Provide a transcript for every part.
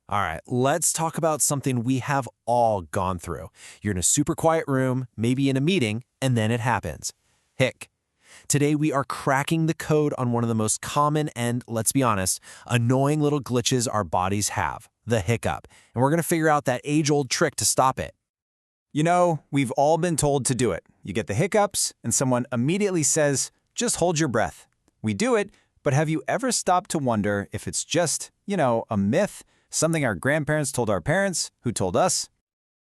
All right, let's talk about something we have all gone through. You're in a super quiet room, maybe in a meeting, and then it happens. Hic. Today we are cracking the code on one of the most common and, let's be honest, annoying little glitches our bodies have, the hiccup. And we're going to figure out that age-old trick to stop it. You know, we've all been told to do it. You get the hiccups, and someone immediately says, just hold your breath. We do it, but have you ever stopped to wonder if it's just, a myth, something our grandparents told our parents, who told us?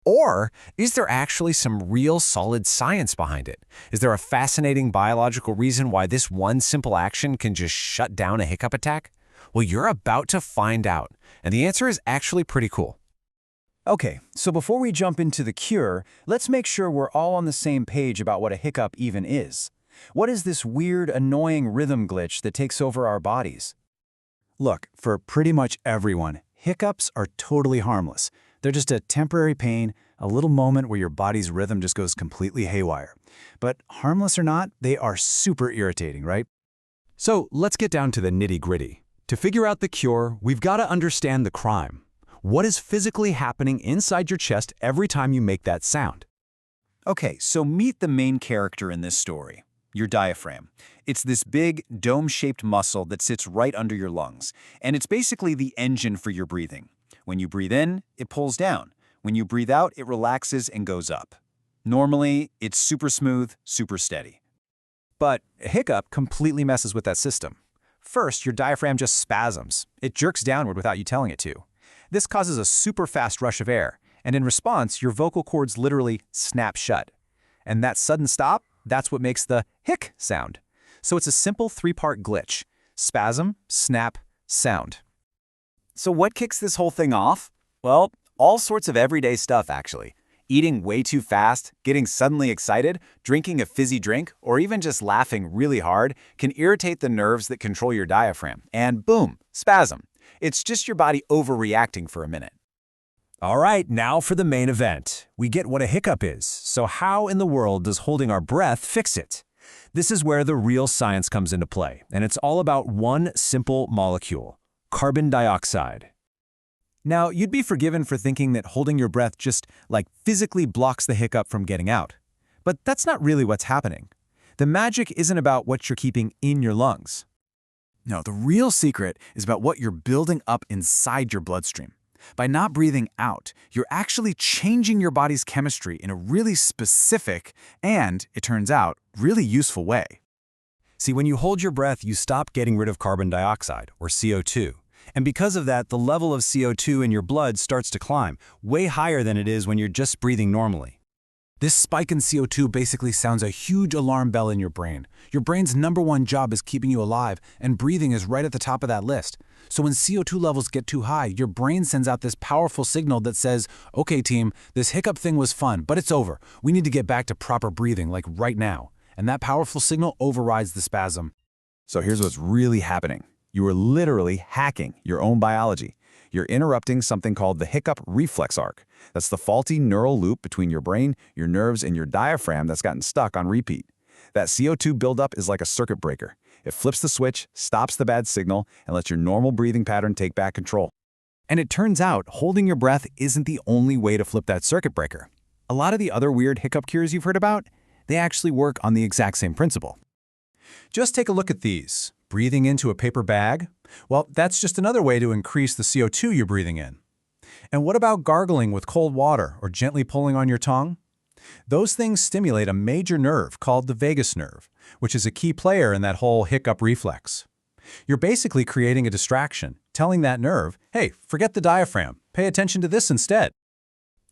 Or is there actually some real solid science behind it? Is there a fascinating biological reason why this one simple action can just shut down a hiccup attack? Well, you're about to find out, and the answer is actually pretty cool. Okay, so before we jump into the cure, let's make sure we're all on the same page about what a hiccup even is. What is this weird, annoying rhythm glitch that takes over our bodies? Look, for pretty much everyone, hiccups are totally harmless. They're just a temporary pain, a little moment where your body's rhythm just goes completely haywire. But harmless or not, they are super irritating, right? So let's get down to the nitty-gritty. To figure out the cure, we've got to understand the crime. What is physically happening inside your chest every time you make that sound? Okay, so meet the main character in this story, your diaphragm. It's this big, dome-shaped muscle that sits right under your lungs, and it's basically the engine for your breathing. When you breathe in, it pulls down. When you breathe out, it relaxes and goes up. Normally, it's super smooth, super steady. But a hiccup completely messes with that system. First, your diaphragm just spasms. It jerks downward without you telling it to. This causes a super fast rush of air, and in response, your vocal cords literally snap shut. And that sudden stop, that's what makes the hic sound. So it's a simple three-part glitch: spasm, snap, sound. So what kicks this whole thing off? Well, all sorts of everyday stuff, actually. Eating way too fast, getting suddenly excited, drinking a fizzy drink, or even just laughing really hard can irritate the nerves that control your diaphragm. And boom, spasm. It's just your body overreacting for a minute. All right, now for the main event. We get what a hiccup is, so how in the world does holding our breath fix it? This is where the real science comes into play, and it's all about one simple molecule: carbon dioxide. Now, you'd be forgiven for thinking that holding your breath just, physically blocks the hiccup from getting out. But that's not really what's happening. The magic isn't about what you're keeping in your lungs. No, the real secret is about what you're building up inside your bloodstream. By not breathing out, you're actually changing your body's chemistry in a really specific and, it turns out, really useful way. See, when you hold your breath, you stop getting rid of carbon dioxide, or CO2. And because of that, the level of CO2 in your blood starts to climb, way higher than it is when you're just breathing normally. This spike in CO2 basically sounds a huge alarm bell in your brain. Your brain's #1 job is keeping you alive, and breathing is right at the top of that list. So when CO2 levels get too high, your brain sends out this powerful signal that says, okay team, this hiccup thing was fun, but it's over. We need to get back to proper breathing, like right now. And that powerful signal overrides the spasm. So here's what's really happening. You are literally hacking your own biology. You're interrupting something called the hiccup reflex arc. That's the faulty neural loop between your brain, your nerves, and your diaphragm that's gotten stuck on repeat. That CO2 buildup is like a circuit breaker. It flips the switch, stops the bad signal, and lets your normal breathing pattern take back control. And it turns out holding your breath isn't the only way to flip that circuit breaker. A lot of the other weird hiccup cures you've heard about, they actually work on the exact same principle. Just take a look at these. Breathing into a paper bag? Well, that's just another way to increase the CO2 you're breathing in. And what about gargling with cold water or gently pulling on your tongue? Those things stimulate a major nerve called the vagus nerve, which is a key player in that whole hiccup reflex. You're basically creating a distraction, telling that nerve, hey, forget the diaphragm, pay attention to this instead.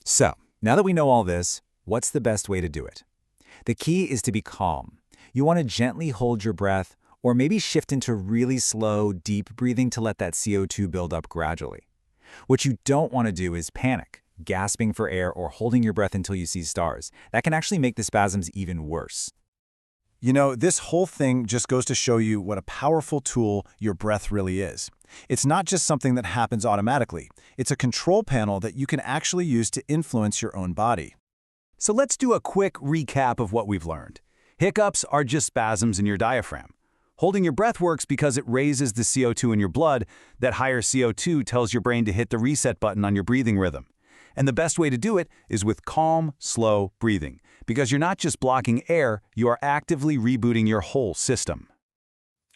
So, now that we know all this, what's the best way to do it? The key is to be calm. You want to gently hold your breath, or maybe shift into really slow, deep breathing to let that CO2 build up gradually. What you don't want to do is panic, gasping for air or holding your breath until you see stars. That can actually make the spasms even worse. You know, this whole thing just goes to show you what a powerful tool your breath really is. It's not just something that happens automatically. It's a control panel that you can actually use to influence your own body. So let's do a quick recap of what we've learned. Hiccups are just spasms in your diaphragm. Holding your breath works because it raises the CO2 in your blood. That higher CO2 tells your brain to hit the reset button on your breathing rhythm. And the best way to do it is with calm, slow breathing, because you're not just blocking air, you are actively rebooting your whole system.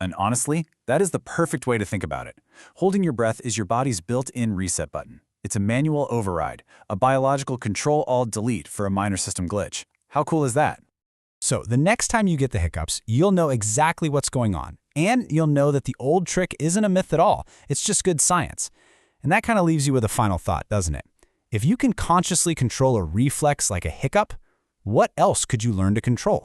And honestly, that is the perfect way to think about it. Holding your breath is your body's built-in reset button. It's a manual override, a biological Control-Alt-Delete for a minor system glitch. How cool is that? So the next time you get the hiccups, you'll know exactly what's going on. And you'll know that the old trick isn't a myth at all. It's just good science. And that kind of leaves you with a final thought, doesn't it? If you can consciously control a reflex like a hiccup, what else could you learn to control?